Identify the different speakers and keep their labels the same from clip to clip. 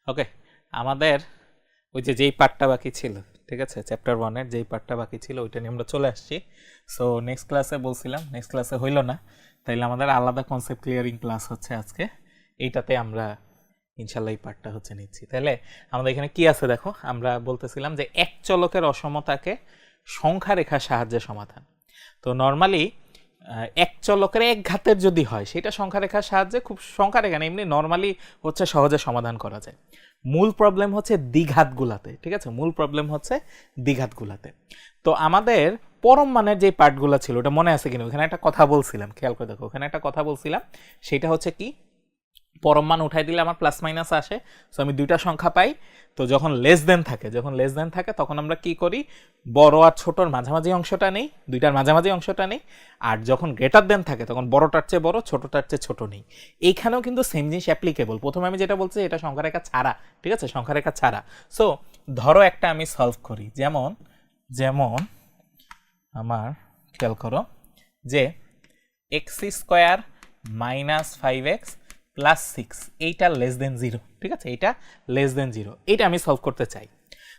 Speaker 1: ওকে, আমাদের ওই যেই পার্টটা বাকি ছিল, ঠিক আছে, চ্যাপ্টার 1 এর যেই পার্টটা বাকি ছিল ওইটা নিয়ে আমরা চলে আসছি। সো নেক্সট ক্লাসে বলছিলাম, নেক্সট ক্লাসে হইল না, তাইলে আমাদের আলাদা কনসেপ্ট ক্লিয়ারিং ক্লাস হচ্ছে আজকে। এইটাতে আমরা ইনশাল্লাহ এই পার্টটা হচ্ছে নিচ্ছি। তাহলে আমাদের এখানে কি আছে দেখো, আমরা বলতেছিলাম যে এক চলকের অসমতাকে সংখ্যা রেখার সাহায্যে সমাধান। তো নর্মালি এক চলকের এক ঘাতের যদি হয় সেটা সংখ্যা রেখার সাহায্যে খুব সংখ্যা রেখা না, এমনি নর্মালি হচ্ছে সহজে সমাধান করা যায়। মূল প্রবলেম হচ্ছে দ্বিঘাতগুলাতে, ঠিক আছে, মূল প্রবলেম হচ্ছে দ্বিঘাতগুলাতে। তো আমাদের পরম মানের যে পার্টগুলো ছিল ওটা মনে আছে কিনা, ওখানে একটা কথা বলছিলাম, খেয়াল করে দেখো, ওখানে একটা কথা বলছিলাম, সেটা হচ্ছে কি, পরম মান উঠাই দিলে আমার প্লাস মাইনাস আসে। সো আমি দুইটা সংখ্যা পাই। তো যখন লেস দেন থাকে তখন আমরা কি করি, বড় আর ছোটর মাঝামাঝি অংশটা নেই, দুইটার মাঝামাঝি অংশটা নেই। আর যখন গ্রেটার দেন থাকে তখন বড়টার চেয়ে বড়, ছোটটার চেয়ে ছোট নেই। এইখানেও কিন্তু সেম জিনিস অ্যাপ্লিকেবল। প্রথমে আমি যেটা বলছি এটা সংখ্যা রেখা ছাড়া, ঠিক আছে, সংখ্যা রেখা ছাড়া। সো ধরো একটা আমি সলভ করি, যেমন যেমন আমার খেয়াল করো যে x square minus 5x plus 6 এইটা লেস দেন 0, ঠিক আছে, এইটা লেস দেন 0, এইটা আমি সলভ করতে চাই।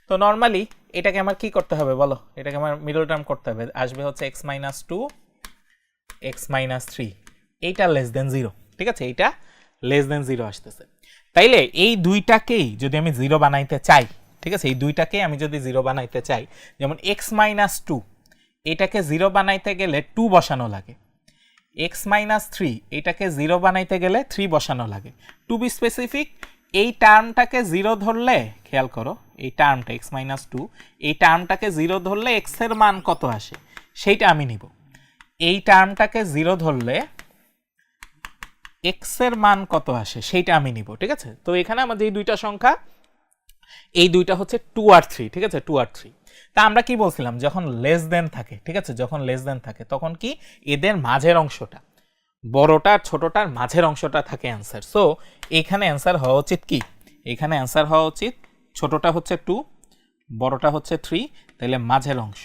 Speaker 1: তো নর্মালি এটাকে আমার কি করতে হবে বলো, এটাকে আমার মিডল টার্ম করতে হবে, আসবে হচ্ছে x মাইনাস 2 x মাইনাস 3, এইটা লেস দেন 0, ঠিক আছে, এইটা লেস দেন 0 আসতেছে। তাইলে এই দুইটাকেই যদি আমি 0 বানাইতে চাই, ঠিক আছে, এই দুইটাকেই আমি যদি 0 বানাইতে চাই, যেমন x মাইনাস 2 এটাকে 0 বানাইতে গেলে 2 বসানো লাগে, x মাইনাস 3 এটাকে 0 বানাইতে গেলে 3 বসানো লাগে। টু বি স্পেসিফিক, এই টার্মটাকে 0 ধরলে, খেয়াল করো, এই টার্মটা x মাইনাস 2 এই টার্মটাকে 0 ধরলে x এর মান কত আসে সেইটা আমি নিব। এই টার্মটাকে 0 ধরলে x এর মান কত আসে সেইটা আমি নিব, ঠিক আছে। তো এখানে আমাদের এই দুইটা সংখ্যা, এই দুইটা হচ্ছে 2 আর 3, ঠিক আছে, 2 আর 3। তা আমরা কি বলছিলাম, যখন লেস দেন থাকে, ঠিক আছে, যখন লেস দেন থাকে তখন কি এদের মাঝের অংশটা, বড়টা আর ছোটটার মাঝের অংশটা থাকে অ্যান্সার। সো এখানে অ্যান্সার হওয়া উচিত কি, এখানে অ্যান্সার হওয়া উচিত ছোটটা হচ্ছে 2, বড়টা হচ্ছে 3, তাহলে মাঝের অংশ,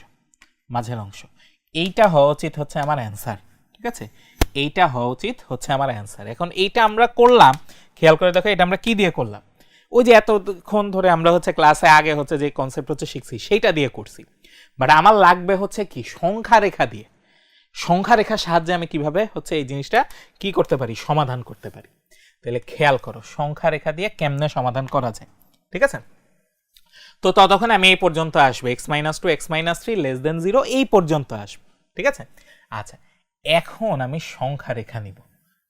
Speaker 1: মাঝের অংশ এইটা হওয়া উচিত হচ্ছে আমার অ্যান্সার, ঠিক আছে, এইটা হওয়া উচিত হচ্ছে আমার অ্যান্সার। এখন এইটা আমরা করলাম, খেয়াল করে দেখো এটা আমরা কি দিয়ে করলাম, ওই যে এতক্ষণ ধরে আমরা হচ্ছে ক্লাসে আগে হচ্ছে যে কনসেপ্ট হচ্ছে শিখছি সেইটা দিয়ে করছি। বাট আমার লাগবে হচ্ছে কি সংখ্যা রেখা দিয়ে, সংখ্যা রেখার সাহায্যে আমি কিভাবে হচ্ছে এই জিনিসটা কি করতে পারি, সমাধান করতে পারি। তাহলে খেয়াল করো সংখ্যা রেখা দিয়ে কেমনে সমাধান করা যায়, ঠিক আছে। তো ততক্ষণ আমি এই পর্যন্ত আসবো, x minus 2 x minus 3 less than 0 এই পর্যন্ত আসবো, ঠিক আছে। আচ্ছা, এখন আমি সংখ্যা রেখা নিব,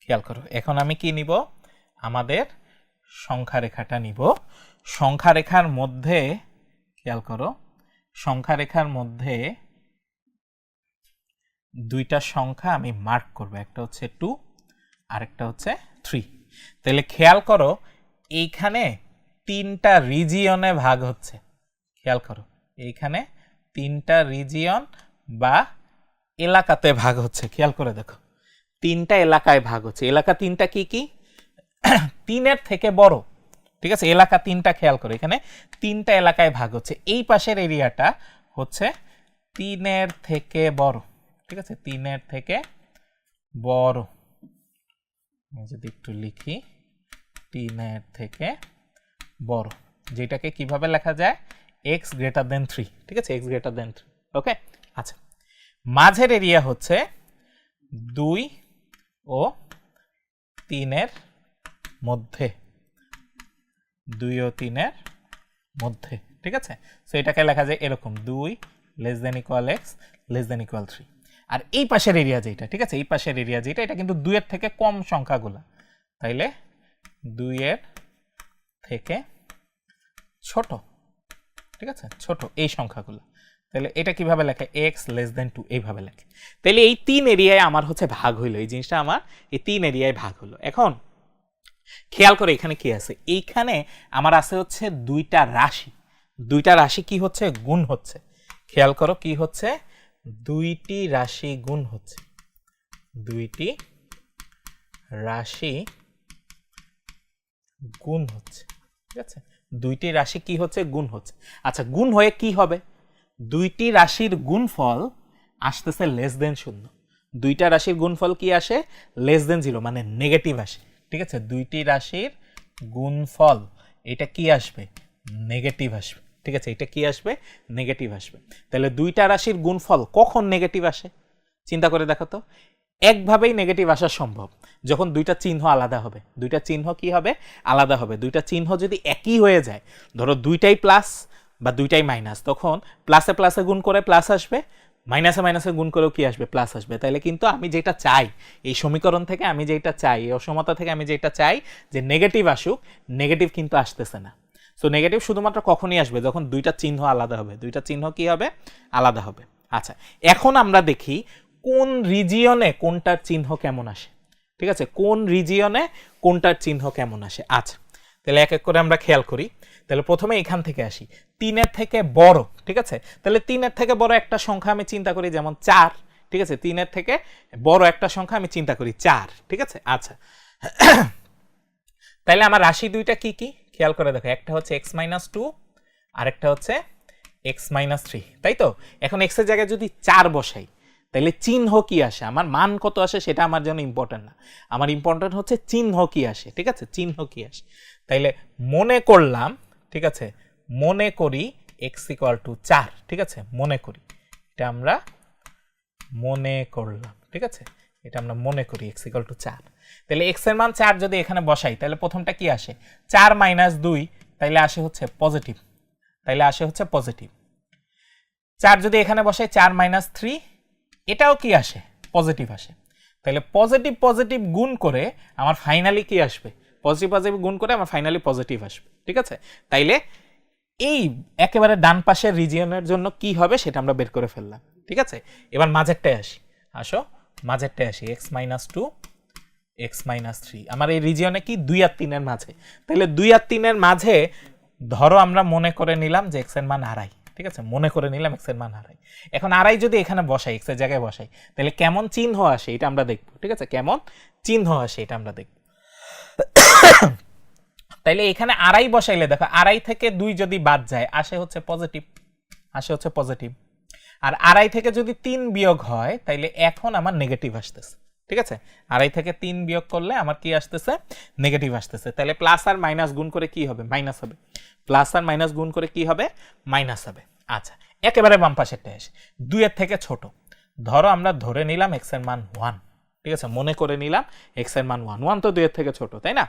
Speaker 1: খেয়াল করো, এখন আমি কি নিব, আমাদের সংখ্যা রেখাটা নিব। সংখ্যা রেখার মধ্যে খেয়াল করো, সংখ্যা রেখার মধ্যে দুইটা সংখ্যা আমি মার্ক করব, একটা হচ্ছে 2 আর একটা হচ্ছে 3। তাহলে খেয়াল করো এইখানে তিনটা রিজিয়নে ভাগ হচ্ছে, খেয়াল করো এইখানে তিনটা রিজিয়ন বা এলাকাতে ভাগ হচ্ছে, খেয়াল করে দেখো তিনটা এলাকায় ভাগ হচ্ছে। এলাকা তিনটা কি কি, 3-এর থেকে বড়, ঠিক আছে, এলাকা তিনটা, খেয়াল করো এখানে তিনটা এলাকায় ভাগ হচ্ছে। এই পাশের এরিয়াটা হচ্ছে 3-এর থেকে বড়, ঠিক আছে, 3-এর থেকে বড়। আমি যদি একটু লিখি 3-এর থেকে বড়, যেটাকে কিভাবে লেখা যায়, x গ্রেটার দেন 3, ঠিক আছে, x গ্রেটার দেন 3, ওকে। আচ্ছা, মাঝের এরিয়া হচ্ছে 2 ও 3-এর মধ্যে, 2 ও 3-এর মধ্যে, ঠিক আছে। সো এটাকে লেখা যায় এরকম, 2 less than equal x less than equal 3। আর এই পাশের এরিয়া যেটা, ঠিক আছে, এই পাশের এরিয়া যেটা, এটা কিন্তু 2-এর থেকে কম সংখ্যাগুলো, তাইলে 2-এর থেকে ছোট, ঠিক আছে, ছোট এই সংখ্যাগুলো। তাহলে এটা কিভাবে লেখে, x লেস দেন 2 এইভাবে লেখে। তাহলে এই 3 এরিয়ায় আমার হচ্ছে ভাগ হইলো, এই জিনিসটা আমার এই 3 এরিয়ায় ভাগ হলো। এখন খেয়াল করে এখানে কি আছে, এইখানে আমার আছে হচ্ছে দুইটা রাশি, দুইটা রাশি কি হচ্ছে, গুণ হচ্ছে। খেয়াল করো কি হচ্ছে, দুইটি রাশি গুণ হচ্ছে, দুইটি রাশি গুণ হচ্ছে, ঠিক আছে, দুইটি রাশি কি হচ্ছে, গুণ হচ্ছে। আচ্ছা, গুণ হয়ে কি হবে, দুইটি রাশির গুণফল আসতেছে লেস দেন 0, দুইটা রাশির গুণফল কি আসে, লেস দেন 0 মানে নেগেটিভ আসে, ঠিক আছে, দুইটি রাশির গুণফল এটা কি আসবে নেগেটিভ আসবে ঠিক আছে এটা কি আসবে নেগেটিভ আসবে তাহলে দুইটা রাশির গুণফল কখন নেগেটিভ আসে চিন্তা করে দেখো তো একভাবেই নেগেটিভ আসা সম্ভব যখন দুইটা চিহ্ন আলাদা হবে দুইটা চিহ্ন কি হবে আলাদা হবে দুইটা চিহ্ন যদি একই হয়ে যায় ধরো দুইটাই প্লাস বা দুইটাই মাইনাস তখন প্লাসে প্লাসে গুণ করে প্লাস আসবে মাইনাসে মাইনাসে গুণ করেও কি আসবে প্লাস আসবে তাহলে কিন্তু আমি যেটা চাই এই সমীকরণ থেকে আমি যেটা চাই এই অসমতা থেকে আমি যেটা চাই যে নেগেটিভ আসুক নেগেটিভ কিন্তু আসতেছে না সো নেগেটিভ শুধুমাত্র কখনই আসবে যখন দুইটা চিহ্ন আলাদা হবে দুইটা চিহ্ন কি হবে আলাদা হবে আচ্ছা এখন আমরা দেখি কোন রিজিয়নে কোনটার চিহ্ন কেমন আসে ঠিক আছে কোন রিজিয়নে কোনটার চিহ্ন কেমন আসে আচ্ছা তাহলে এক এক করে আমরা খেয়াল করি তাহলে প্রথমে এখান থেকে আসি 3 এর থেকে বড় ঠিক আছে তাহলে 3 এর থেকে বড় একটা সংখ্যা আমি চিন্তা করি যেমন 4 ঠিক আছে 3 এর থেকে বড় একটা সংখ্যা আমি চিন্তা করি 4 ঠিক আছে আচ্ছা তাহলে আমার রাশি দুইটা কি কি খেয়াল করে দেখো একটা হচ্ছে x-2 আর একটা হচ্ছে x-3 তাই তো এখন x এর জায়গায় যদি 4 বসাই তাহলে চিহ্ন কি আসে আমার মান কত আসে সেটা আমার জন্য ইম্পর্টেন্ট না আমার ইম্পর্টেন্ট হচ্ছে চিহ্ন কি আসে ঠিক আছে চিহ্ন কি আসে তাইলে মনে করলাম ঠিক আছে মনে করি x = 4 ঠিক আছে মনে করি এটা আমরা মনে করলাম ঠিক আছে এটা আমরা মনে করি x = 4 তাহলে x এর মান 4 যদি এখানে বসাই তাহলে প্রথমটা কি আসে 4 - 2 তাইলে আসে হচ্ছে পজিটিভ তাইলে আসে হচ্ছে পজিটিভ 4 যদি এখানে বসাই 4 - 3 এটাও কি আসে পজিটিভ আসে তাহলে পজিটিভ পজিটিভ গুণ করে আমার ফাইনালি কি আসবে পজিটিভ পজিটিভ গুণ করে আমার ফাইনালি পজিটিভ আসবে ঠিক আছে তাইলে এই একেবারে ডান পাশের রিজিয়নের জন্য কি হবে সেটা আমরা বের করে ফেললাম ঠিক আছে এবার মাঝেরটায় আসি আসো মাঝেরটায় আসি x-2 x-3 আমার এই রিজিয়নে কি 2 আর 3 এর মাঝে তাহলে 2 আর 3 এর মাঝে ধরো আমরা মনে করে নিলাম যে x এর মান আড়াই ঠিক আছে মনে করে নিলাম x এর মান আড়াই এখন আড়াই যদি এখানে বসাই x এর জায়গায় বসাই তাহলে কেমন চিহ্ন আসে এটা আমরা দেখব ঠিক আছে কেমন চিহ্ন আসে এটা আমরা দেখব তাইলে এখানে আড়াই বসাইলে দেখো আড়াই থেকে 2 যদি বাদ যায় আসে হচ্ছে পজিটিভ আর আড়াই থেকে যদি 3 বিয়োগ হয় তাইলে এখন আমার নেগেটিভ আসতেছে ঠিক আছে আড়াই থেকে 3 বিয়োগ করলে আমার কি আসতেছে নেগেটিভ আসতেছে তাহলে প্লাস আর মাইনাস গুণ করে কি হবে মাইনাস হবে প্লাস আর মাইনাস গুণ করে কি হবে মাইনাস হবে আচ্ছা একেবারে বাম পাশেরটা আসে 2 এর থেকে ছোট ধরো আমরা ধরে নিলাম x এর মান 1 ঠিক আছে মনে করে নিলাম x এর মান 1 তো 2 এর থেকে ছোট তাই না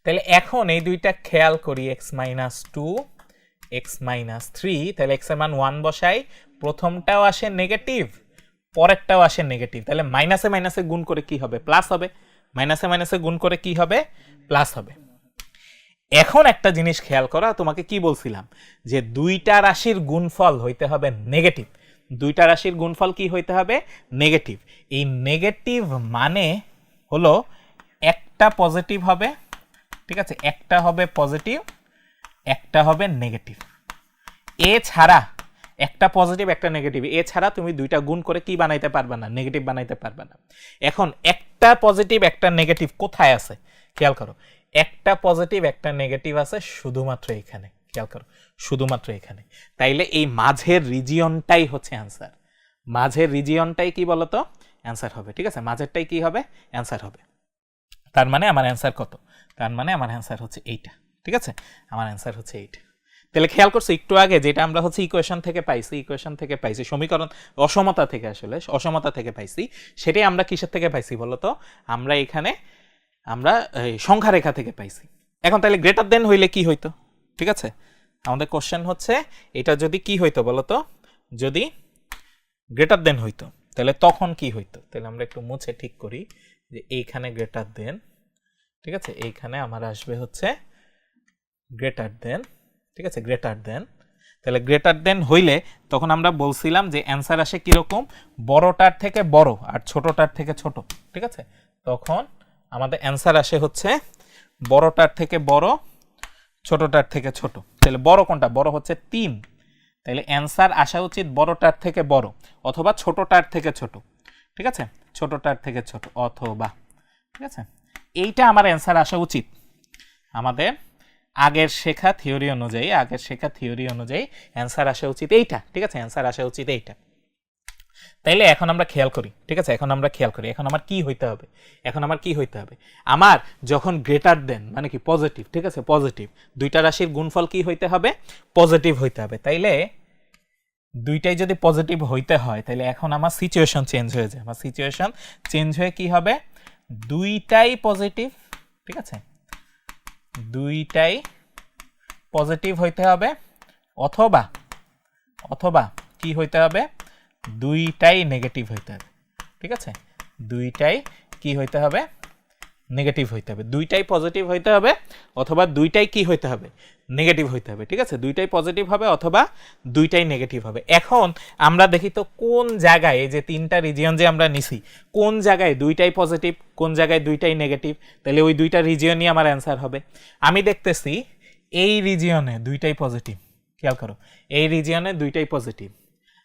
Speaker 1: তাহলে এখন এই দুইটা খেয়াল করি x-2 x-3 তাহলে x এর মান 1 বসাই প্রথমটাও আসে নেগেটিভ পরেরটাও আসে নেগেটিভ তাহলে মাইনাসে মাইনাসে গুণ করে কি হবে প্লাস হবে মাইনাসে মাইনাসে গুণ করে কি হবে প্লাস হবে এখন একটা জিনিস খেয়াল করা তোমাকে কি বলছিলাম যে দুইটা রাশির গুণফল হইতে হবে নেগেটিভ দুইটা রাশির গুণফল কি হইতে হবে নেগেটিভ এই নেগেটিভ মানে হলো একটা পজিটিভ হবে ঠিক আছে একটা হবে পজিটিভ একটা হবে নেগেটিভ এছাড়া একটা পজিটিভ একটা নেগেটিভ এছাড়া তুমি দুইটা গুণ করে কি বানাইতে পারবে না নেগেটিভ বানাইতে পারবে না এখন একটা পজিটিভ একটা নেগেটিভ কোথায় আছে খেয়াল করো একটা পজিটিভ একটা নেগেটিভ আছে শুধুমাত্র এখানে খেয়াল করো শুধুমাত্র এখানে তাইলে এই মাঝের রিজিয়নটাই হচ্ছে অ্যান্সার মাঝের রিজিয়নটাই কি বলতো অ্যান্সার হবে ঠিক আছে মাঝেরটাই কি হবে অ্যান্সার হবে তার মানে আমার অ্যান্সার কত তার মানে আমার অ্যান্সার হচ্ছে এইটা ঠিক আছে আমার অ্যান্সার হচ্ছে এইটা তাহলে খেয়াল করছো একটু আগে যেটা আমরা হচ্ছে ইকুয়েশন থেকে পাইছি সমীকরণ অসমতা থেকে আসলে অসমতা থেকে পাইছি সেটাই আমরা কিসের থেকে পাইছি বলতো আমরা এখানে আমরা সংখ্যা রেখা থেকে পাইছি এখন তাহলে গ্রেটার দেন হইলে কি হইতো ঠিক আছে আমাদের কোশ্চেন হচ্ছে এটা যদি কি হইতো বলতো যদি গ্রেটার দেন হইতো তাহলে তখন কি হইতো তাহলে আমরা একটু মুছে ঠিক করি যে এইখানে গ্রেটার দেন ঠিক আছে এইখানে আমার আসবে হচ্ছে গ্রেটার দেন ঠিক আছে গ্রেটার দেন তাহলে গ্রেটার দেন হইলে তখন আমরা বলছিলাম যে অ্যান্সার আসে কিরকম বড়টার থেকে বড় আর ছোটটার থেকে ছোট ঠিক আছে তখন আমাদের অ্যান্সার আসে হচ্ছে বড়টার থেকে বড় ছোটটার থেকে ছোট তাহলে বড় কোনটা বড় হচ্ছে 3 তাহলে অ্যান্সার আসা উচিত বড়টার থেকে বড় অথবা ছোটটার থেকে ছোট ঠিক আছে ছোটটার থেকে ছোট অথবা ঠিক আছে এইটা আমার অ্যান্সার আসা উচিত আমাদের আগের শেখা থিওরি অনুযায়ী অ্যান্সার আসা উচিত এইটা ঠিক আছে অ্যান্সার আসা উচিত এইটা তাইলে এখন আমরা খেয়াল করি, ঠিক আছে, এখন আমরা খেয়াল করি এখন আমার কি হইতে হবে, এখন আমার কি হইতে হবে, আমার যখন গ্রেটার দেন মানে কি পজিটিভ, ঠিক আছে, পজিটিভ, দুইটা রাশির গুণফল কি হইতে হবে, পজিটিভ হইতে হবে। তাইলে দুইটাই যদি পজিটিভ হইতে হয় তাহলে এখন আমার সিচুয়েশন চেঞ্জ হয়ে যায়, আমার সিচুয়েশন চেঞ্জ হয়ে কি হবে, দুইটাই পজিটিভ, ঠিক আছে, দুইটাই পজিটিভ হইতে হবে, অথবা অথবা কি হইতে হবে, দুইটাই নেগেটিভ হইতে হবে, ঠিক আছে, দুইটাই কি হইতে হবে, নেগেটিভ হইতে হবে, দুইটাই পজিটিভ হইতে হবে অথবা দুইটাই কি হইতে হবে, নেগেটিভ হইতে হবে, ঠিক আছে, দুইটাই পজিটিভ হবে অথবা দুইটাই নেগেটিভ হবে। এখন আমরা দেখি তো কোন জায়গায় এই যে তিনটা রিজিয়ন যে আমরা নিছি, কোন জায়গায় দুইটাই পজিটিভ, কোন জায়গায় দুইটাই নেগেটিভ, তাহলে ওই দুইটা রিজিয়নই আমার অ্যান্সার হবে। আমি দেখতেছি এই রিজিয়নে দুইটাই পজিটিভ, খেয়াল করো, এই রিজিয়নে দুইটাই পজিটিভ,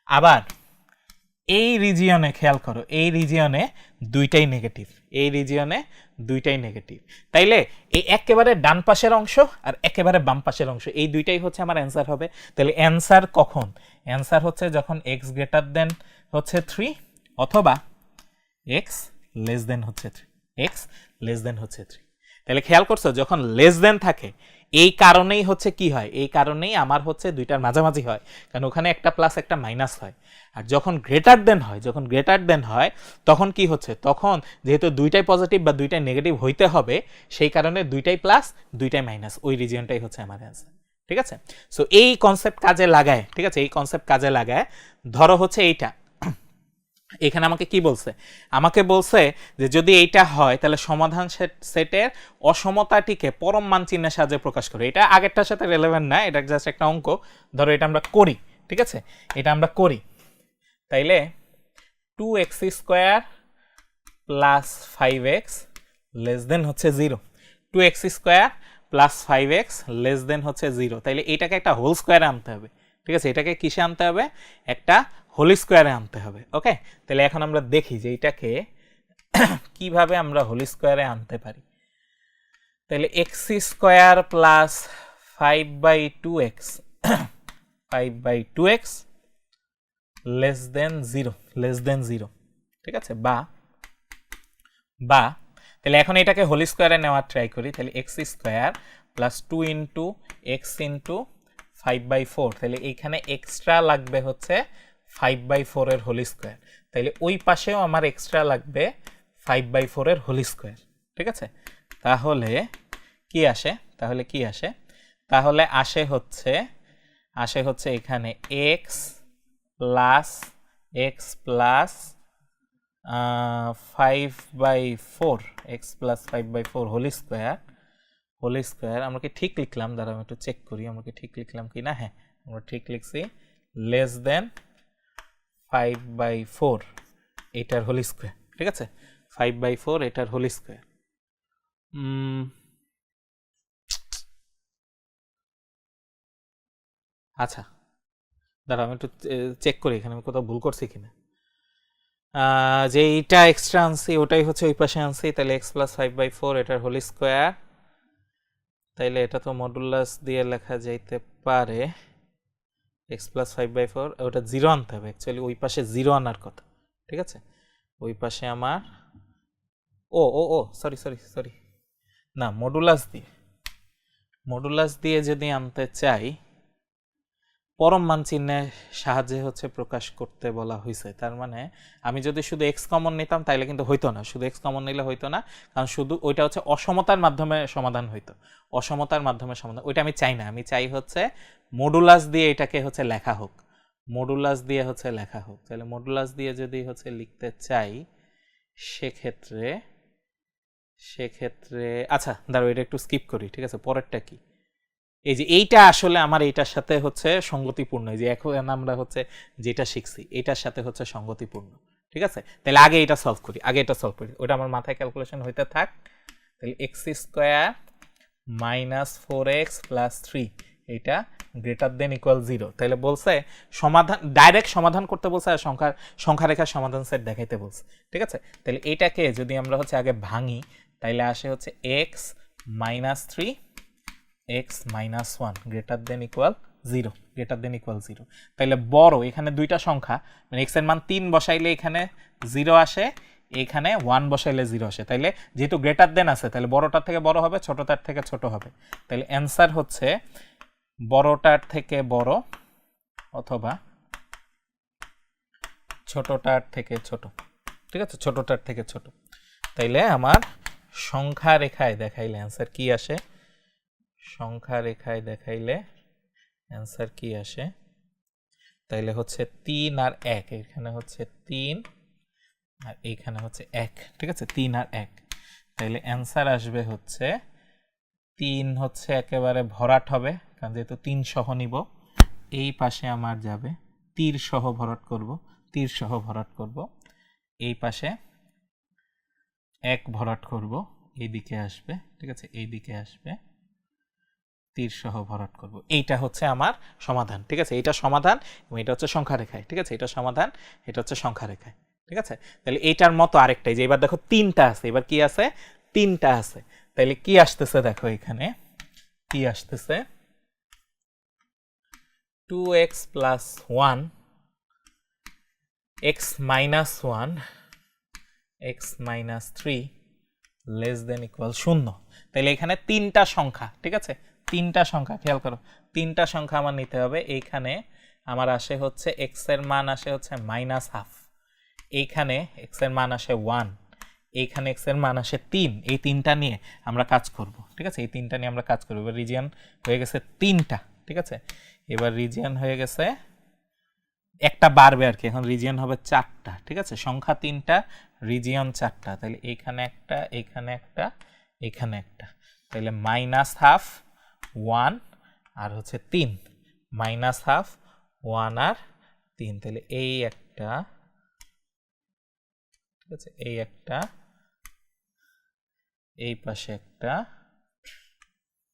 Speaker 1: আবার এই রিজিয়নে খেয়াল করো, এই রিজিয়নে দুইটাই নেগেটিভ, এই রিজিয়নে দুইটাই নেগেটিভ। তাইলে এই একেবারে ডান পাশের অংশ আর একেবারে বাম পাশের অংশ এই দুইটাই হচ্ছে আমার অ্যান্সার হবে। তাহলে অ্যান্সার কখন, অ্যান্সার হচ্ছে যখন এক্স গ্রেটার দেন হচ্ছে 3 অথবা এক্স লেস দেন হচ্ছে 3, এক্স লেস দেন হচ্ছে 3। তাহলে খেয়াল করছো যখন লেস দেন থাকে এই কারণেই হচ্ছে কি হয়, এই কারণেই আমার হচ্ছে দুইটার মাঝামাঝি হয়, কারণ ওখানে একটা প্লাস একটা মাইনাস হয়। আর যখন গ্রেটার দেন হয়, যখন গ্রেটার দেন হয় তখন কি হচ্ছে, তখন যেহেতু দুইটাই পজিটিভ বা দুইটাই নেগেটিভ হইতে হবে সেই কারণে দুইটাই প্লাস দুইটাই মাইনাস, ওই রিজিয়নটাই হচ্ছে আমার অ্যান্সার, ঠিক আছে। সো এই কনসেপ্ট কাজে লাগায়, ঠিক আছে, এই কনসেপ্ট কাজে লাগায়, ধরো হচ্ছে এইটা, এখানে আমাকে কি বলছে, আমাকে বলছে যে যদি এইটা হয় তাহলে সমাধান সেটের অসমতাটিকে পরম মান চিহ্নের সাহায্যে প্রকাশ করে। এটা আগেরটার সাথে রেলেভেন্ট না, এটা জাস্ট একটা অঙ্ক, ধরো এটা আমরা করি, ঠিক আছে, এটা আমরা করি। তাইলে 2x² plus 5x less than হচ্ছে 0, 2x² plus 5x less than হচ্ছে 0। তাইলে এইটাকে একটা হোল স্কোয়ারে আনতে হবে, ঠিক আছে, এটাকে কিসে আনতে হবে, একটা হোল স্কোয়ারে আনতে হবে। ওকে, তাহলে এখন আমরা দেখি যে এইটাকে কিভাবে আমরা হোল স্কোয়ারে আনতে পারি। তাহলে x² plus 5/2x 5/2x less than 0, less than 0, ঠিক আছে, বা তাহলে এখন এটাকে হোল স্কোয়ারে নেওয়ার ট্রাই করি। তাহলে x² plus 2 into x into 5/4, তাহলে এইখানে এক্সট্রা লাগবে হচ্ছে 5/4 এর হোল স্কোয়ার, তাহলে ওই পাশেও আমার এক্সট্রা লাগবে 5/4 এর হোল স্কোয়ার, ঠিক আছে। তাহলে কি আসে, তাহলে কি আসে, তাহলে আসে হচ্ছে এখানে x plus 5/4, x plus 5/4 whole square, আমরা কি ঠিক লিখলাম, দাঁড়া আমি একটু চেক করি আমরা কি ঠিক লিখলাম কি না, হ্যাঁ আমরা ঠিক লিখছি, লেস দেন 5/4 এটার হোল স্কোয়ার, ঠিক আছে, 5/4 এটার হোল স্কোয়ার। আচ্ছা দাঁড়া আমি একটু চেক করি এখানে আমি কোথাও ভুল করছি কিনা, যে এইটা এক্সট্রা আনছি ওটাই হচ্ছে ওই পাশে আনছি, তাহলে x প্লাস 5/4 এটার হোল স্কোয়ার, তাইলে এটা তো মডুলাস দিয়ে লেখা যাইতে পারে x প্লাস 5/4, ওটা 0 আনতে হবে, অ্যাকচুয়ালি ওই পাশে 0 আনার কথা, ঠিক আছে, ওই পাশে আমার সরি না, মডুলাস দিয়ে যদি আনতে চাই পরম মান চিহ্নের সাহায্যে হচ্ছে প্রকাশ করতে বলা হয়েছে। তার মানে আমি যদি শুধু এক্স কমন নিতাম তাইলে কিন্তু হইতো না, শুধু এক্স কমন নিলে হইতো না, কারণ শুধু ওইটা হচ্ছে অসমতার মাধ্যমে সমাধান হইতো, অসমতার মাধ্যমে সমাধান, ওইটা আমি চাই না, আমি চাই হচ্ছে মডুলাস দিয়ে এটাকে হচ্ছে লেখা হোক, মডুলাস দিয়ে হচ্ছে লেখা হোক। তাহলে মডুলাস দিয়ে যদি হচ্ছে লিখতে চাই সেক্ষেত্রে আচ্ছা দাঁড়ো এটা একটু স্কিপ করি, ঠিক আছে, পরেরটা কি, এই যে এইটা আসলে আমার এইটার সাথে হচ্ছে সঙ্গতিপূর্ণ, এই যে এখন আমরা হচ্ছে যেটা শিখছি এটার সাথে হচ্ছে সঙ্গতিপূর্ণ, ঠিক আছে। তাহলে আগে এটা সলভ করি, ওটা আমার মাথায় ক্যালকুলেশন হইতে থাক। তাহলে x² মাইনাস 4x প্লাস 3 এটা গ্রেটার দেন ইকুয়াল 0, তাহলে বলছে সমাধান ডাইরেক্ট সমাধান করতে বলছে আর সংখ্যা রেখার সমাধান সেট দেখাইতে বলছে, ঠিক আছে। তাহলে এটাকে যদি আমরা হচ্ছে আগে ভাঙি তাইলে আসে হচ্ছে x minus 3 x minus 1 greater than equal 0, greater than equal 0। তাহলে বড় এখানে দুইটা সংখ্যা, মানে x এর মান 3 বসাইলে এখানে 0 আসে, এখানে 1 বসাইলে 0 আসে। তাইলে যেহেতু গ্রেটার দেন আছে, তাহলে বড়টার থেকে বড় হবে, ছোটটার থেকে ছোট হবে। তাহলে অ্যান্সার হচ্ছে বড়টার থেকে বড় অথবা ছোটটার থেকে ছোট। ঠিক আছে, ছোটটার থেকে ছোট। তাইলে আমার সংখ্যা রেখায় দেখাইলে অ্যান্সার কি আসে? সংখ্যা রেখায় দেখাইলে অ্যান্সার কি আসে? তাইলে হচ্ছে 3 আর 1, এখানে হচ্ছে 3 আর এইখানে হচ্ছে 1। ঠিক আছে, 3 আর 1। তাইলে অ্যান্সার আসবে হচ্ছে 3 হচ্ছে একেবারে ভরাট হবে, কারণ যেহেতু 3 সহ নিব। এই পাশে আমার যাবে তীর সহ ভরাট করব, তীর সহ ভরাট করব। এই পাশে 1 ভরাট করব, এইদিকে আসবে। ঠিক আছে, এইদিকে আসবে, তীর সহ ভরাট করব। এইটা হচ্ছে আমার সমাধান। ঠিক আছে, এইটা সমাধান এবং এটা হচ্ছে সংখ্যা রেখায়। ঠিক আছে, এটা সমাধান, এটা হচ্ছে সংখ্যা রেখায়। ঠিক আছে, তাহলে এইটার মতো আরেকটাই, যে এবার দেখো 3টা আছে, এবার কি আছে? 3টা আছে। তাহলে কি আসতেছে দেখো, এখানে কি আসতেছে? 2x plus 1 x minus 1 x minus 3 less than equal 0। তাহলে এখানে 3টা সংখ্যা। ঠিক আছে, 3টা সংখ্যা, খেয়াল করো, 3টা সংখ্যা আমার নিতে হবে। এইখানে আমার আসে হচ্ছে x এর মান আসে হচ্ছে -1/2, এইখানে x এর মান আসে 1, এইখানে x এর মান আসে 3। এই 3টা নিয়ে আমরা কাজ করব। ঠিক আছে, এই 3টা নিয়ে আমরা কাজ করব। এবার রিজিয়ন হয়ে গেছে 3টা। ঠিক আছে, এবার রিজিয়ন হয়ে গেছে, একটা বাড়বে আর কি, এখন রিজিয়ন হবে 4টা। ঠিক আছে, সংখ্যা 3টা, রিজিয়ন 4টা। তাহলে এইখানে একটা, এইখানে একটা, এইখানে একটা। তাহলে -1/2 1 আর হচ্ছে 3, -1/2 1 আর 3। তাহলে এই একটা, ঠিক আছে, এই একটা, এই পাশে একটা,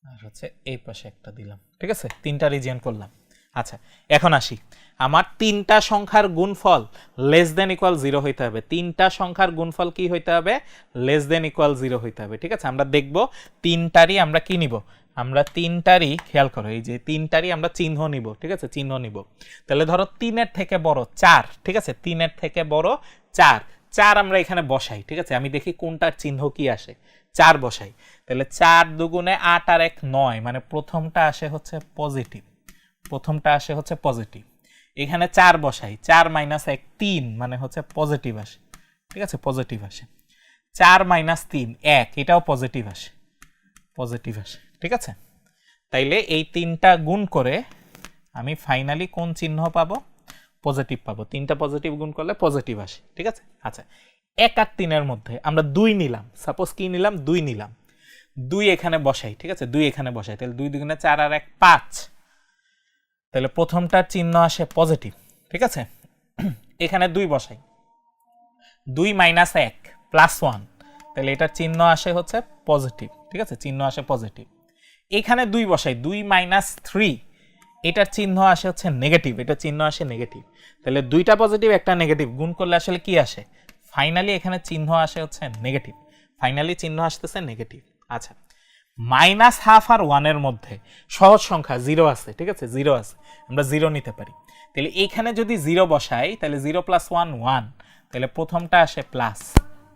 Speaker 1: আর হচ্ছে এই পাশে একটা দিলাম। ঠিক আছে, 3টা রিজিয়ন করলাম। আচ্ছা, এখন আসি, আমার 3টা সংখ্যার গুণফল লেস দেন ইকুয়াল 0 হইতে হবে। 3টা সংখ্যার গুণফল কি হইতে হবে? লেস দেন ইকুয়াল 0 হইতে হবে। ঠিক আছে, আমরা দেখব 3টারই আমরা কি নিব, আমরা 3টারই, খেয়াল করো, এই যে 3টারই আমরা চিহ্ন নিব। ঠিক আছে, চিহ্ন নিব। তাহলে ধরো 3-এর থেকে বড় 4। ঠিক আছে, 3-এর থেকে বড় 4, 4 আমরা এখানে বসাই। ঠিক আছে, আমি দেখি কোনটার চিহ্ন কি আসে, 4 বসাই। তাহলে 4 দুগুণে 8 আর 1 9, মানে প্রথমটা আসে হচ্ছে পজিটিভ, প্রথমটা আসে হচ্ছে পজিটিভ। এখানে 4 বসাই, 4 - 1 3, মানে হচ্ছে পজিটিভ আসে। ঠিক আছে, পজিটিভ আসে। 4 - 3 1, এটাও পজিটিভ আসে, পজিটিভ আসে। ঠিক আছে, তাইলে এই 3টা গুণ করে আমি ফাইনালি কোন চিহ্ন পাবো? পজিটিভ পাবো। 3টা পজিটিভ গুণ করলে পজিটিভ আসে। ঠিক আছে, আচ্ছা, 1 আর 3-এর মধ্যে আমরা 2 নিলাম। সাপোজ কি নিলাম? 2 নিলাম। 2 এখানে বসাই। ঠিক আছে, 2 এখানে বসাই। তাহলে 2 দুগুণে 4 আর 1 5। তাহলে প্রথমটার চিহ্ন আসে পজিটিভ। ঠিক আছে, এখানে 2 বসাই, 2 - 1 + 1, তাহলে এটার চিহ্ন আসে হচ্ছে পজিটিভ। ঠিক আছে, চিহ্ন আসে পজিটিভ। এখানে 2 বসাই, 2 - 3, এটার চিহ্ন আসে হচ্ছে নেগেটিভ, এটার চিহ্ন আসে নেগেটিভ। তাহলে 2টা পজিটিভ, একটা নেগেটিভ, গুণ করলে আসলে কি আসে? ফাইনালি এখানে চিহ্ন আসে হচ্ছে নেগেটিভ, ফাইনালি চিহ্ন আসতেছে নেগেটিভ। আচ্ছা, -1/2 আর 1-এর মধ্যে সহজ সংখ্যা 0 আছে। ঠিক আছে, 0 আছে, আমরা 0 নিতে পারি। তাহলে এইখানে যদি 0 বসাই, তাহলে 0 + 1 1, তাহলে প্রথমটা আসে প্লাস,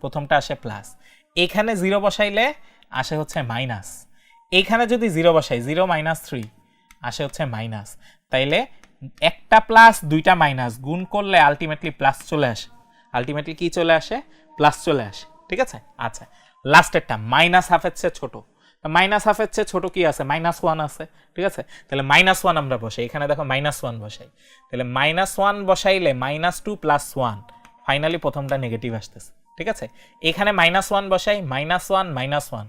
Speaker 1: প্রথমটা আসে প্লাস। এখানে 0 বসাইলে আসে হচ্ছে মাইনাস। এইখানে যদি 0 বসাই, 0 - 3, আসে হচ্ছে মাইনাস। তাইলে একটা প্লাস, দুইটা মাইনাস গুণ করলে আলটিমেটলি প্লাস চলে আসে, আলটিমেটলি কি চলে আসে? প্লাস চলে আসে। ঠিক আছে, আচ্ছা, লাস্টেরটা -1/2-এর চেয়ে ছোট। -1/2-এর চেয়ে ছোট কি আছে? -1 আছে। ঠিক আছে, তাহলে -1 আমরা বসাই, এখানে দেখো -1 বসাই। তাহলে -1 বসাইলে -2 + 1, ফাইনালি প্রথমটা নেগেটিভ আসতেছে। ঠিক আছে, এখানে -1 বসাই, -1 - 1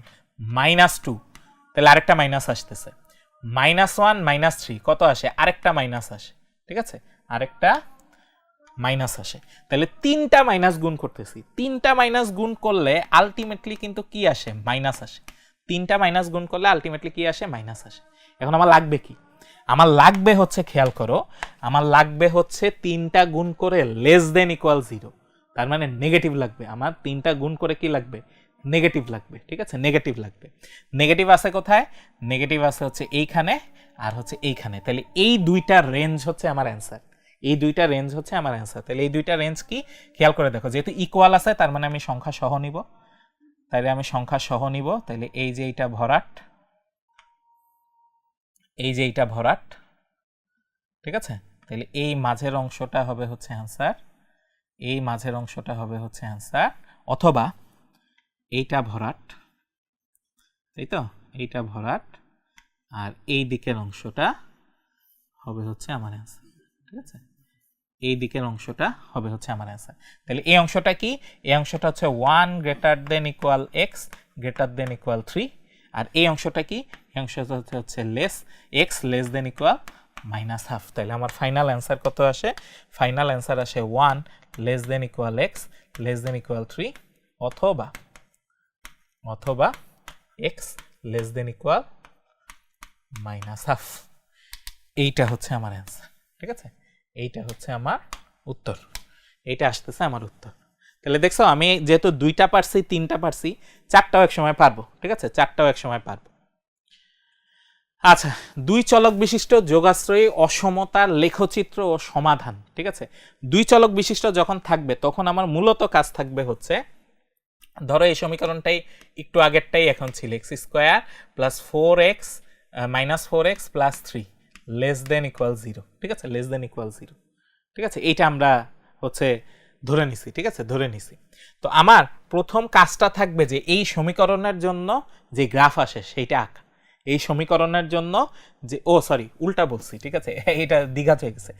Speaker 1: -2, তাহলে আরেকটা মাইনাস আসতেছে। -1 - 3 কত আসে? আরেকটা মাইনাস আসে। ঠিক আছে, আরেকটা মাইনাস আসে। তাহলে 3টা মাইনাস গুণ করতেছি, 3টা মাইনাস গুণ করলে আলটিমেটলি কিন্তু কি আসে? মাইনাস আসে। 3টা মাইনাস গুণ করলে আলটিমেটলি কি আসে? মাইনাস আসে। এখন আমার লাগবে কি? আমার লাগবে হচ্ছে, খেয়াল করো, আমার লাগবে হচ্ছে 3টা গুণ করে লেস দেন ইকুয়াল 0, তার মানে নেগেটিভ লাগবে। আমার 3টা গুণ করে কি লাগবে? নেগেটিভ লাগবে, ঠিক আছে, নেগেটিভ লাগবে। নেগেটিভ আছে কোথায়? নেগেটিভ আছে হচ্ছে এইখানে আর হচ্ছে এইখানে। তাহলে এই দুইটা রেঞ্জ হচ্ছে আমার অ্যান্সার, এই দুইটা রেঞ্জ হচ্ছে আমার অ্যান্সার। তাহলে এই দুইটা রেঞ্জ কি খেয়াল করে দেখো, যেহেতু ইকুয়াল আছে তার মানে আমি সংখ্যা সহ নিব, তাহলে আমি সংখ্যা সহ নিব। তাহলে এই যে এইটা ভরাট, এই যে এইটা ভরাট, ঠিক আছে। তাহলে এই মাঝের অংশটা হবে হচ্ছে অ্যান্সার, এই মাঝের অংশটা হবে হচ্ছে অ্যান্সার, অথবা এইটা ভরাট, তাই তো, এইটা ভরাট আর এই দিকের অংশটা হবে হচ্ছে আমার অ্যান্সার, ঠিক আছে, এই দিকের অংশটা হবে হচ্ছে আমার অ্যান্সার। তাহলে এই অংশটা কি? এই অংশটা হচ্ছে 1 greater than equal x greater than equal 3, আর এই অংশটা কি? এই অংশটা হচ্ছে less x less than equal minus half. তাহলে আমার ফাইনাল অ্যান্সার কত আসে? ফাইনাল অ্যান্সার আসে 1 less than equal x less than equal 3 অথবা অথবা x less than equal minus half. এইটা হচ্ছে আমার অ্যান্সার, ঠিক আছে, এইটা হচ্ছে আমার উত্তর, এইটা আসতেছে আমার উত্তর। তাহলে দেখছো আমি যেহেতু 2টা পারছি 3টা পারছি, 4টাও এক সময় পারবো, ঠিক আছে, 4টাও এক সময় পারবো। আচ্ছা, 2 চলক বিশিষ্ট যোগাশ্রয়ী অসমতার লেখচিত্র ও সমাধান, ঠিক আছে। 2 চলক বিশিষ্ট যখন থাকবে তখন আমার মূলত কাজ থাকবে হচ্ছে, ধরো এই সমীকরণটাই একটু আগেরটাই এখন ছিল x square plus 4x minus 4x plus 3 less than equal 0, ঠিক আছে, লেস দেন ইকুয়াল 0, ঠিক আছে, এইটা আমরা হচ্ছে ধরে নিছি, ঠিক আছে, ধরে নিছি। তো আমার প্রথম কাজটা থাকবে যে এই সমীকরণের জন্য যে গ্রাফ আসে সেইটা আঁকা, এই সমীকরণের জন্য যে সরি উল্টা বলছি, ঠিক আছে, এটা দ্বিঘাত হয়ে গেছে।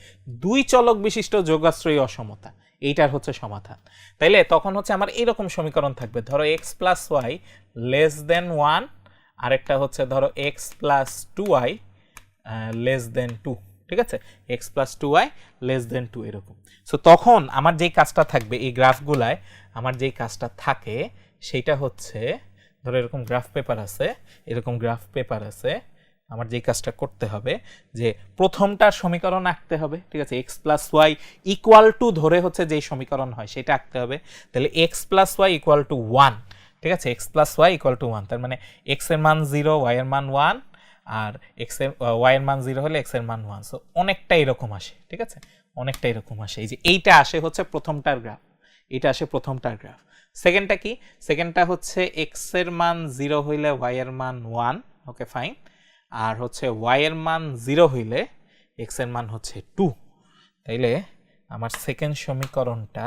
Speaker 1: 2 চলক বিশিষ্ট যোগাশ্রয়ী অসমতা, এইটার হচ্ছে সমাধান। তাইলে তখন হচ্ছে আমার এরকম সমীকরণ থাকবে, ধরো x plus Y less than 1, আরেকটা হচ্ছে ধরো x plus 2y less than 2, ঠিক আছে, x plus 2y less than 2 এরকম। সো তখন আমার যেই কাজটা থাকবে এই গ্রাফগুলায়, আমার যেই কাজটা থাকে সেইটা হচ্ছে, ধরো এরকম গ্রাফ পেপার আছে, এরকম গ্রাফ পেপার আছে, আমার যেই কাজটা করতে হবে যে প্রথমটার সমীকরণ আঁকতে হবে, ঠিক আছে, X plus Y equal to ধরে হচ্ছে যেই সমীকরণ হয় সেটা আঁকতে হবে। তাহলে X plus Y equal to 1, ঠিক আছে, X plus Y equal to 1, তার মানে এক্স এর মান 0, ওয়াই এর মান 1, আর এক্স এর ওয়াই এর মান 0 হলে এক্স এর মান 1। সো অনেকটা এরকম আসে, ঠিক আছে, অনেকটা এরকম আসে। এই যে এইটা আসে হচ্ছে প্রথমটার গ্রাফ, এটা আসে প্রথমটার গ্রাফ। সেকেন্ডটা কি? সেকেন্ডটা হচ্ছে এক্স এর মান 0 হইলে ওয়াই এর মান 1, ওকে ফাইন, আর হচ্ছে ওয়াই এর মান 0 হইলে এক্স এর মান হচ্ছে 2। তাইলে আমার সেকেন্ড সমীকরণটা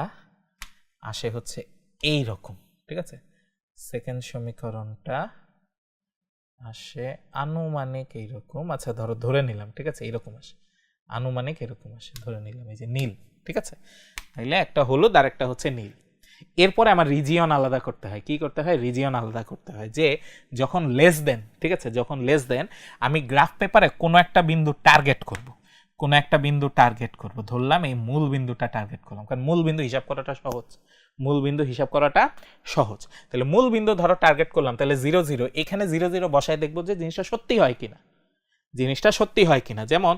Speaker 1: আসে হচ্ছে এই রকম, ঠিক আছে, সেকেন্ড সমীকরণটা আসে আনুমানিক এইরকম, আচ্ছা ধরো ধরে নিলাম, ঠিক আছে, এইরকম আসে, আনুমানিক এরকম আসে, ধরে নিলাম এই যে নীল, ঠিক আছে। তাইলে একটা হলুদ আর একটা হচ্ছে নীল। এরপরে আমার রিজিয়ন আলাদা করতে হয়, কি করতে হয়? রিজিয়ন আলাদা করতে হয়, যে যখন লেস দেন, ঠিক আছে, যখন লেস দেন আমি গ্রাফ পেপারে কোনো একটা বিন্দু টার্গেট করব, কোনো একটা বিন্দু টার্গেট করব, ধরলাম এই মূল বিন্দুটা টার্গেট করলাম, কারণ মূল বিন্দু হিসাব করাটা সহজ, মূল বিন্দু হিসাব করাটা সহজ। তাহলে মূল বিন্দু ধরো টার্গেট করলাম, তাহলে 0 0, এখানে 0 0 বসায় দেখবো যে জিনিসটা সত্যি হয় কিনা, জিনিসটা সত্যি হয় কিনা। যেমন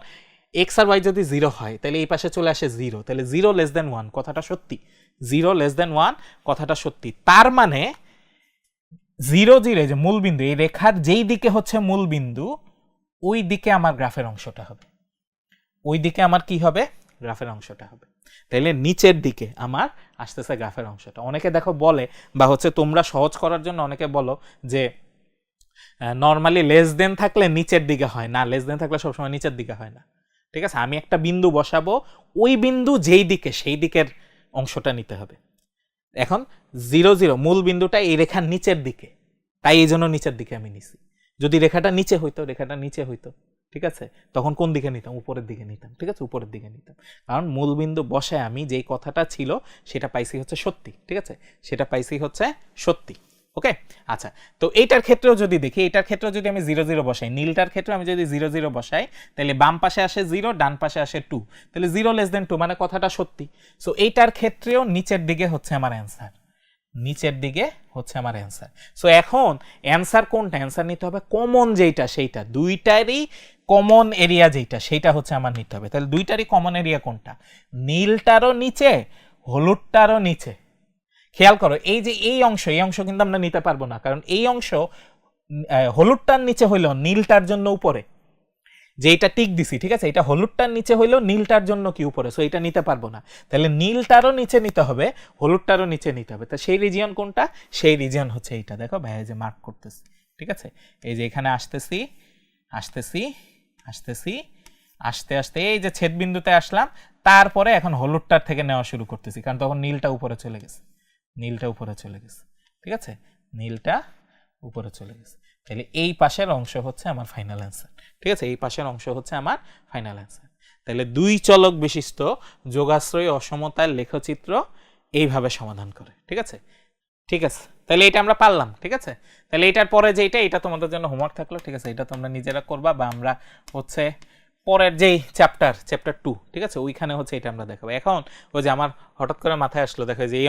Speaker 1: এক্স আর ওয়াই যদি 0 হয় তাহলে এই পাশে চলে আসে 0, তাহলে 0 লেস দেন 1 কথাটা সত্যি, 0 লেস দেন 1 কথাটা সত্যি। তার মানে 0 0 যে মূল বিন্দু, এই রেখার যেই দিকে হচ্ছে মূল বিন্দু ওই দিকে আমার গ্রাফের অংশটা হবে, ওই দিকে আমার কি হবে? গ্রাফের অংশটা হবে। তাইলে নিচের দিকে আমার আসতেছে গ্রাফের অংশটা। অনেকে দেখো বলে, বা হচ্ছে তোমরা সহজ করার জন্য অনেকে বলো যে নর্মালি লেস দেন থাকলে নিচের দিকে হয় না, লেস দেন থাকলে সবসময় নিচের দিকে হয় না, ঠিক আছে। আমি একটা বিন্দু বসাবো, ওই বিন্দু যেই দিকে সেই দিকের অংশটা নিতে হবে। এখন 0 0 মূল বিন্দুটা এই রেখার নিচের দিকে, তাই এই জন্য নিচের দিকে আমি নিছি। যদি রেখাটা নিচে হইতো, রেখাটা নিচে হইতো, ঠিক আছে, তখন কোন দিকে নিতাম? উপরের দিকে নিতাম, ঠিক আছে, উপরের দিকে নিতাম। কারণ মূল বিন্দু বসায় আমি যেই কথাটা ছিল সেটা পাইছি হচ্ছে সত্যি, ঠিক আছে, সেটা পাইছি হচ্ছে সত্যি, ওকে। আচ্ছা, তো এইটার ক্ষেত্রেও যদি দেখি, এটার ক্ষেত্রেও যদি আমি 0 0 বসাই, নীলটার ক্ষেত্রে আমি যদি 0 0 বসাই, তাহলে বাম পাশে আসে 0, ডান পাশে আসে 2, তাহলে 0 লেস দেন 2 মানে কথাটা সত্যি। সো এইটার ক্ষেত্রেও নিচের দিকে হচ্ছে আমার অ্যান্সার, নিচের দিকে হচ্ছে আমার অ্যান্সার। সো এখন অ্যান্সার কোনটা? অ্যান্সার নিতে হবে কমন যেইটা, সেইটা দুইটারই কমন এরিয়া যেইটা, সেইটা হচ্ছে আমার নিতে হবে। তাহলে দুইটারই কমন এরিয়া কোনটা? নীলটারও নিচে, হলুদটারও নিচে। খেয়াল করো এই যে এই অংশ কিন্তু আমরা নিতে পারবো না, কারণ এই অংশ হলুদটার নিচে হইলো নীলটার জন্য উপরে, যে এটা টিক দিছি, ঠিক আছে, এটা হলুদটার নিচে হইলো নীলটার জন্য কি উপরে, সো এটা নিতে পারবো না। তাহলে নীলটারও নিচে নিতে হবে, হলুদটারও নিচে নিতে হবে। তা সেই রিজিয়ন কোনটা? সেই রিজিয়ন হচ্ছে এইটা। দেখো ভাইয়া যে মার্ক করতেছি, ঠিক আছে, এই যে এখানে আসতেছি আসতেছি আসতেছি আস্তে আস্তে এই যে ছেদ বিন্দুতে আসলাম, তারপরে এখন হলুদটার থেকে নেওয়া শুরু করতেছি, কারণ তখন নীলটা উপরে চলে গেছে, নীলটা উপরে চলে গেছে, ঠিক আছে, নীলটা উপরে চলে গেছে। তাহলে এই পাশের অংশ হচ্ছে আমার ফাইনাল অ্যান্সার, ঠিক আছে, এই পাশের অংশ হচ্ছে আমার ফাইনাল অ্যান্সার। তাহলে দুই চলক বিশিষ্ট যোগাশ্রয়ী অসমতার লেখচিত্র এইভাবে সমাধান করে, ঠিক আছে, ঠিক আছে। তাহলে এটা আমরা পারলাম, ঠিক আছে। তাহলে এটার পরে যেটা, এটা তোমাদের জন্য হোমওয়ার্ক থাকলো, ঠিক আছে, এটা তোমরা নিজেরা করবা, বা আমরা হচ্ছে পরের যেই চ্যাপ্টার 2, ঠিক আছে, ওইখানে হচ্ছে এটা আমরা দেখাবো। এখন ওই যে আমার হঠাৎ করে মাথায় আসলো, দেখো যে এই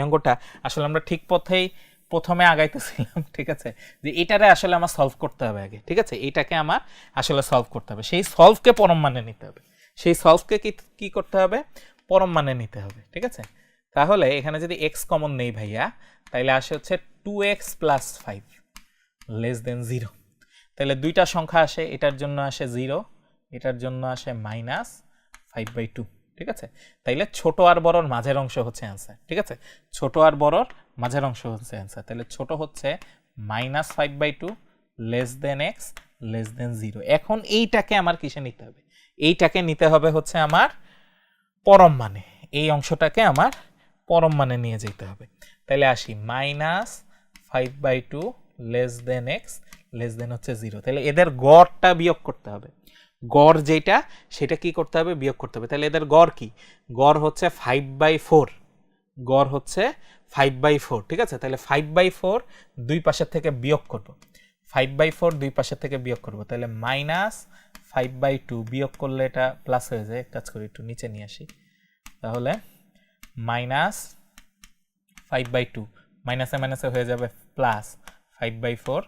Speaker 1: অঙ্কটা আসলে আমরা ঠিক পথেই প্রথমে আগাইতেছিলাম, ঠিক আছে, যে এটারে আসলে আমার সলভ করতে হবে আগে, ঠিক আছে, এইটাকে আমার আসলে সলভ করতে হবে, সেই সলভকে পরম মানে নিতে হবে, সেই সলভকে কি করতে হবে, পরম মানে নিতে হবে, ঠিক আছে। তাহলে এখানে যদি এক্স কমন নেই ভাইয়া, তাহলে আসে হচ্ছে 2x + 5 << 0। তাহলে দুইটা সংখ্যা আসে, এটার জন্য আসে 0, এটার জন্য আসে -5/2, ঠিক আছে। তাইলে ছোট আর বড়র মাঝের অংশ হচ্ছে অ্যান্সার, ঠিক আছে, ছোট আর বড়র মাঝের অংশ হচ্ছে অ্যান্সার। তাহলে ছোট হচ্ছে -5/2 << x << 0। এখন এইটাকে আমার কিসে নিতে হবে? এইটাকে নিতে হবে হচ্ছে আমার পরম মানে, এই অংশটাকে আমার পরম মানে নিয়ে যেতে হবে। তাহলে আসি -5/2 << x হচ্ছে 0। তাহলে এদের গড়টা বিয়োগ করতে হবে, গড় যেটা সেটা কি করতে হবে, বিয়োগ করতে হবে। তাহলে এদের গড় কি? গড় হচ্ছে 5/4, গড় হচ্ছে 5/4, ঠিক আছে। তাহলে 5/4 দুই পাশের থেকে বিয়োগ করব, 5/4 দুই পাশের থেকে বিয়োগ করব, তাহলে -5/2 বিয়োগ করলে এটা প্লাস হয়ে যায়, কাজ করি একটু নিচে নিয়ে আসি, তাহলে -5/2 মাইনাসে মাইনাসে হয়ে যাবে প্লাস 5/4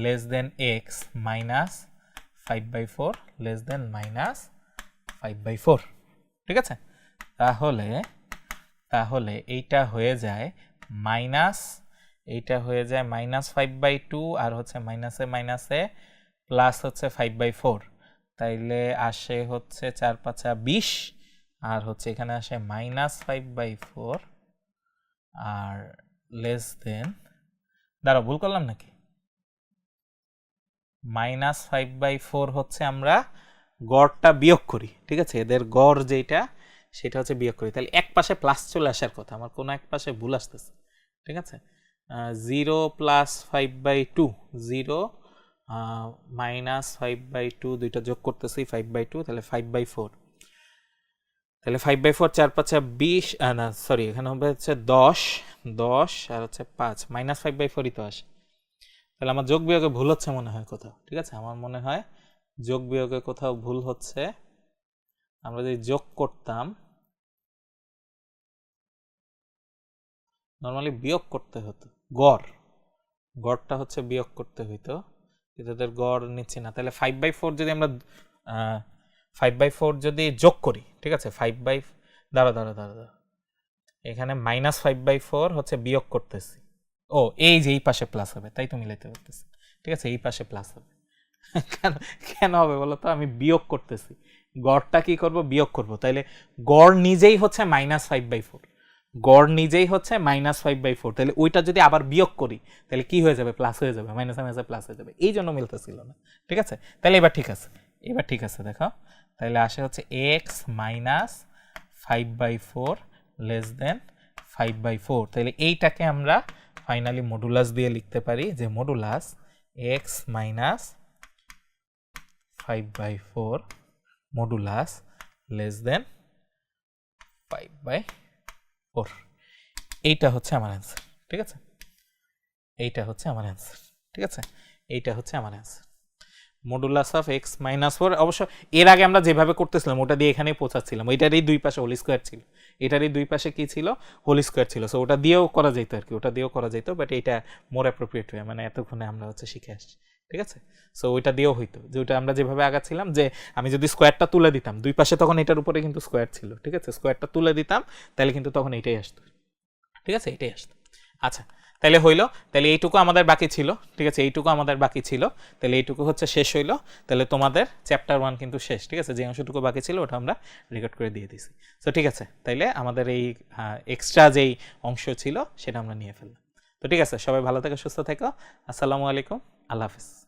Speaker 1: << x -5/4 -5/4, ঠিক আছে। তাহলে এইটা হয়ে যায় -5/2 আর হচ্ছে মাইনাসে মাইনাসে প্লাস হচ্ছে 5/4, তাইলে আসে হচ্ছে 4 × 5 = 20, আর হচ্ছে এখানে আসে -5/4 আর দাঁড়াও ভুল করলাম নাকি, -5/4 হচ্ছে আমরা গড়টা বিয়োগ করি, ঠিক আছে, এদের গড় যেটা সেটা হচ্ছে বিয়োগ করি। তাহলে এক পাশে প্লাস চলে আসার কথা, আমার কোনো এক পাশে ভুল আসতেছে, ঠিক আছে। 0 + 5/2 0 -5/2 দুইটা যোগ করতেছি 5/2, তাহলে 5/4, তাহলে 5/4 4 × 5 = 20, না সরি এখানে হবে হচ্ছে 10 আর হচ্ছে 5 -5/4ই তো আসে। তাহলে আমার যোগ বিয়োগে ভুল হচ্ছে মনে হয় কোথাও, ঠিক আছে, আমার মনে হয় যোগ বিয়োগে কোথাও ভুল হচ্ছে। আমরা যদি যোগ করতাম, নর্মালি বিয়োগ করতে হতো, গড়টা হচ্ছে বিয়োগ করতে হইতো, কিন্তু এদের গড় নিচ্ছি না। তাহলে 5/4 যদি আমরা 5/4 যদি যোগ করি, ঠিক আছে, দাঁড়া এখানে -5/4 হচ্ছে বিয়োগ করতেছি, ও এই যে এই পাশে প্লাস হবে, তাই তো মিলাইতে পারতেছি, ঠিক আছে, এই পাশে প্লাস হবে। কেন হবে বলো তো, আমি বিয়োগ করতেছি, গড়টা কি করব, বিয়োগ করব। তাইলে গড় নিজেই হচ্ছে -5/4, গড় নিজেই হচ্ছে -5/4, তাহলে ওইটা যদি আবার বিয়োগ করি তাহলে কি হয়ে যাবে, প্লাস হয়ে যাবে, মাইনাসে মাইনাসে প্লাস হয়ে যাবে, এই জন্য মিলতেছিল না, ঠিক আছে। তাহলে এবার ঠিক আছে, দেখো, তাহলে আসে হচ্ছে x -5/4 << 5/4। তাহলে এইটাকে আমরা ফাইনালি মডুলাস দিয়ে লিখতে পারি, যে মডুলাস x -5/4 মডুলাস << 5/4। এইটা হচ্ছে আমার অ্যান্সার, ঠিক আছে, এইটা হচ্ছে আমার অ্যান্সার, ঠিক আছে, এইটা হচ্ছে আমার অ্যান্সার, মডুলাস অফ x -4। অবশ্য এর আগে আমরা যেভাবে করতেছিলাম ওটা দিয়ে এখানেই পৌঁছাচ্ছিলাম, ওইটারই দুই পাশে হোল স্কোয়ার ছিল, এটারই দুই পাশে কি ছিল, হোল স্কোয়ার ছিল, সো ওটা দিয়েও করা যেত আর কি, ওটা দিয়েও করা যেত, বাট এটা মোর অ্যাপ্রোপ্রিয়েট হয়, মানে এতক্ষণে আমরা হচ্ছে শিখে আসছি, ঠিক আছে। সো ওইটা দিয়েও হইতো, যে ওইটা আমরা যেভাবে আগাচ্ছিলাম, যে আমি যদি স্কোয়ারটা তুলে দিতাম দুই পাশে, তখন এটার উপরে কিন্তু স্কোয়ার ছিল, ঠিক আছে, স্কোয়ারটা তুলে দিতাম তাহলে কিন্তু তখন এইটাই আসতো, ঠিক আছে, এটাই আসতো। আচ্ছা, তাহলে হইলো, তাহলে এইটুকু আমাদের বাকি ছিল, ঠিক আছে, এইটুকু আমাদের বাকি ছিল, তাহলে এইটুকু হচ্ছে শেষ হইলো। তাহলে তোমাদের চ্যাপ্টার 1 কিন্তু শেষ, ঠিক আছে, যে অংশটুকু বাকি ছিল ওটা আমরা রেকর্ড করে দিয়ে দিছি। সো ঠিক আছে, তাইলে আমাদের এই এক্সট্রা যেই অংশ ছিল সেটা আমরা নিয়ে ফেললাম। তো ঠিক আছে, সবাই ভালো থেকো, সুস্থ থেকো, আসসালামু আলাইকুম, আল্লাহ হাফিজ।